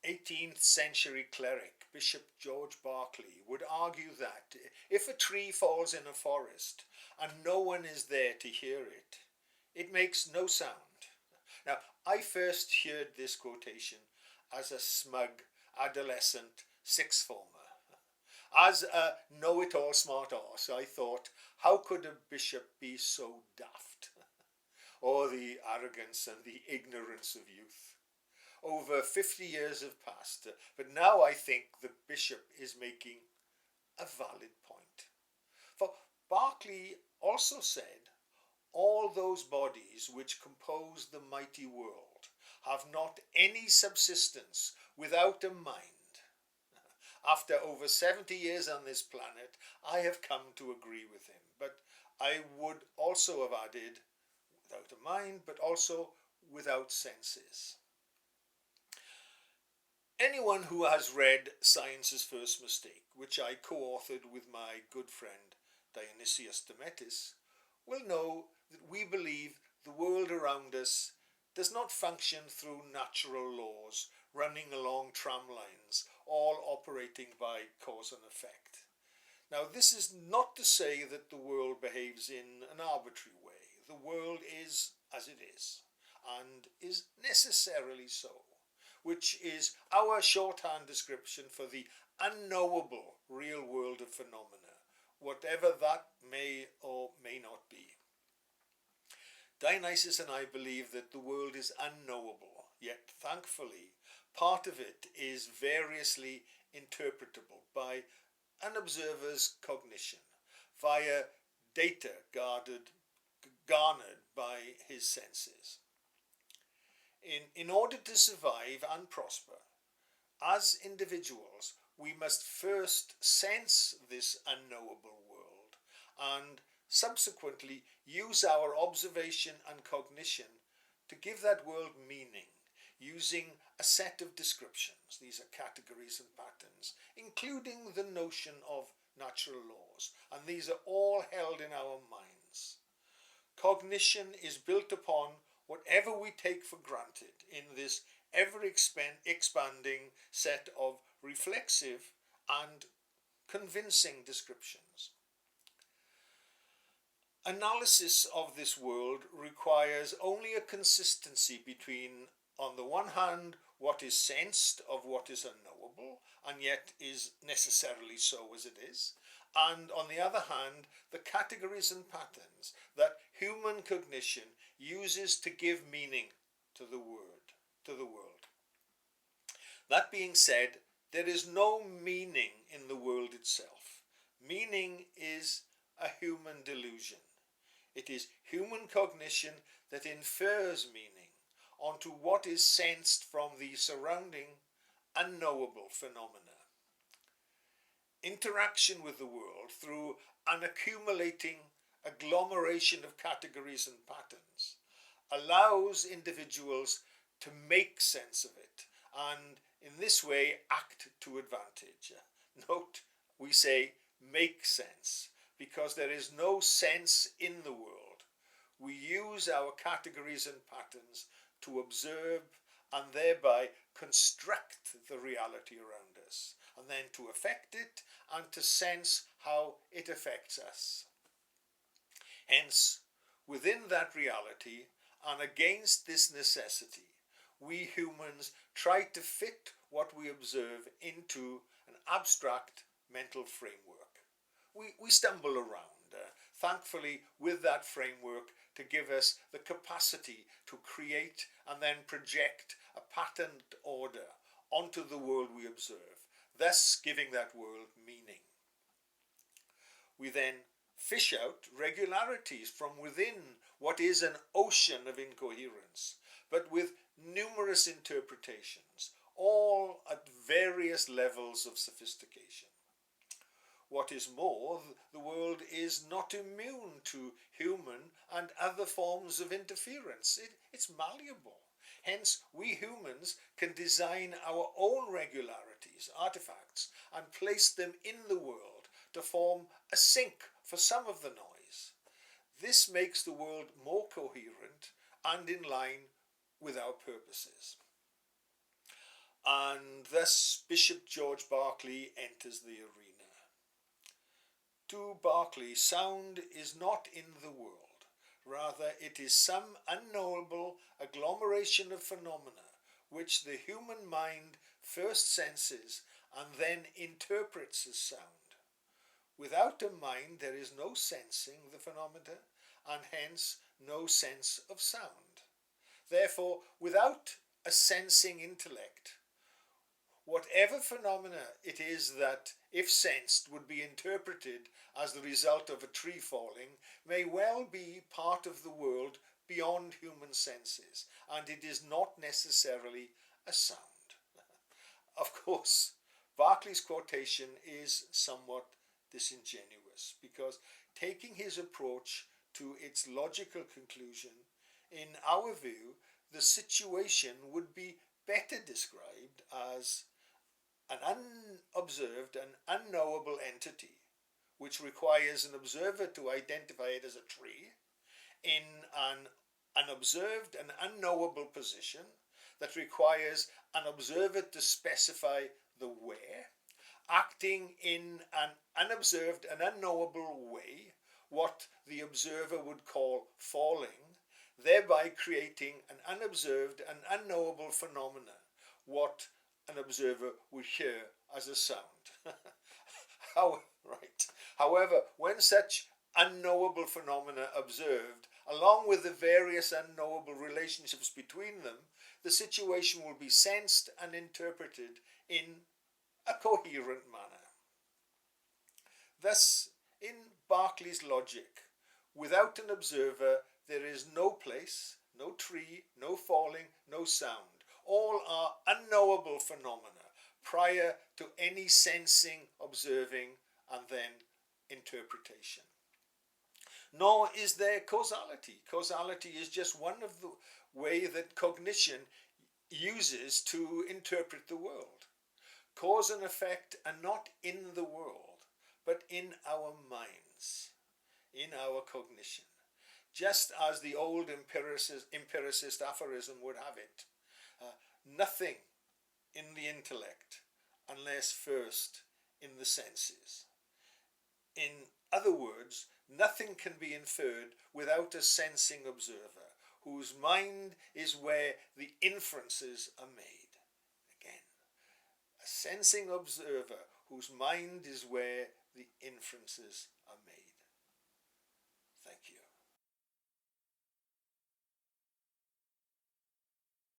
18th century cleric Bishop George Berkeley would argue that if a tree falls in a forest and no one is there to hear it, it makes no sound. Now, I first heard this quotation as a smug adolescent sixth former. As a know-it-all smart arse, I thought, how could a bishop be so daft? Or the arrogance and the ignorance of youth. Over 50 years have passed, but now I think the bishop is making a valid point. For Berkeley also said, all those bodies which compose the mighty world have not any subsistence without a mind. After over 70 years on this planet, I have come to agree with him, but I would also have added, without a mind, but also without senses. Anyone who has read Science's First Mistake, which I co-authored with my good friend Dionysius Demetis, will know that we believe the world around us does not function through natural laws running along tram lines, all operating by cause and effect. Now, this is not to say that the world behaves in an arbitrary way. The world is as it is, and is necessarily so, which is our shorthand description for the unknowable real world of phenomena, whatever that may or may not be. Dionysius and I believe that the world is unknowable, yet thankfully part of it is variously interpretable by an observer's cognition via data garnered by his senses. In order to survive and prosper, as individuals, we must first sense this unknowable world and subsequently use our observation and cognition to give that world meaning, using a set of descriptions. These are categories and patterns, including the notion of natural laws, and these are all held in our minds. Cognition is built upon whatever we take for granted in this ever-expanding set of reflexive and convincing descriptions. Analysis of this world requires only a consistency between, on the one hand, what is sensed of what is unknowable, and yet is necessarily so as it is, and on the other hand, the categories and patterns that human cognition uses to give meaning to the world. That being said, there is no meaning in the world itself. Meaning is a human delusion. It is human cognition that infers meaning onto what is sensed from the surrounding unknowable phenomena. Interaction with the world through an accumulating agglomeration of categories and patterns allows individuals to make sense of it and in this way act to advantage. Note, we say make sense because there is no sense in the world. We use our categories and patterns to observe and thereby construct the reality around us, and then to affect it and to sense how it affects us. Hence, within that reality and against this necessity, we humans try to fit what we observe into an abstract mental framework. We stumble around, thankfully, with that framework to give us the capacity to create and then project a patterned order onto the world we observe, thus giving that world meaning. We then fish out regularities from within what is an ocean of incoherence, but with numerous interpretations, all at various levels of sophistication. What is more, the world is not immune to human and other forms of interference. It's malleable. Hence, we humans can design our own regularities, artifacts, and place them in the world to form a sink for some of the noise. This makes the world more coherent and in line with our purposes. and thus Bishop George Berkeley enters the arena. To Berkeley, sound is not in the world. Rather, it is some unknowable agglomeration of phenomena which the human mind first senses and then interprets as sound. Without a mind, there is no sensing the phenomena, and hence no sense of sound. Therefore, without a sensing intellect, whatever phenomena it is that, if sensed, would be interpreted as the result of a tree falling, may well be part of the world beyond human senses, and it is not necessarily a sound. Of course, Berkeley's quotation is somewhat disingenuous, because taking his approach to its logical conclusion, in our view, the situation would be better described as an unobserved and unknowable entity, which requires an observer to identify it as a tree, in an unobserved and unknowable position that requires an observer to specify the where, acting in an unobserved and unknowable way, what the observer would call falling, thereby creating an unobserved and unknowable phenomena, what an observer would hear as a sound. However, when such unknowable phenomena observed, along with the various unknowable relationships between them, the situation will be sensed and interpreted in a coherent manner. Thus, in Berkeley's logic, without an observer, there is no place, no tree, no falling, no sound. All are unknowable phenomena prior to any sensing, observing, and then interpretation. Nor is there causality. Causality is just one of the way that cognition uses to interpret the world. Cause and effect are not in the world, but in our minds, in our cognition. Just as the old empiricist aphorism would have it, nothing in the intellect unless first in the senses. In other words, nothing can be inferred without a sensing observer, whose mind is where the inferences are made. Again, a sensing observer whose mind is where the inferences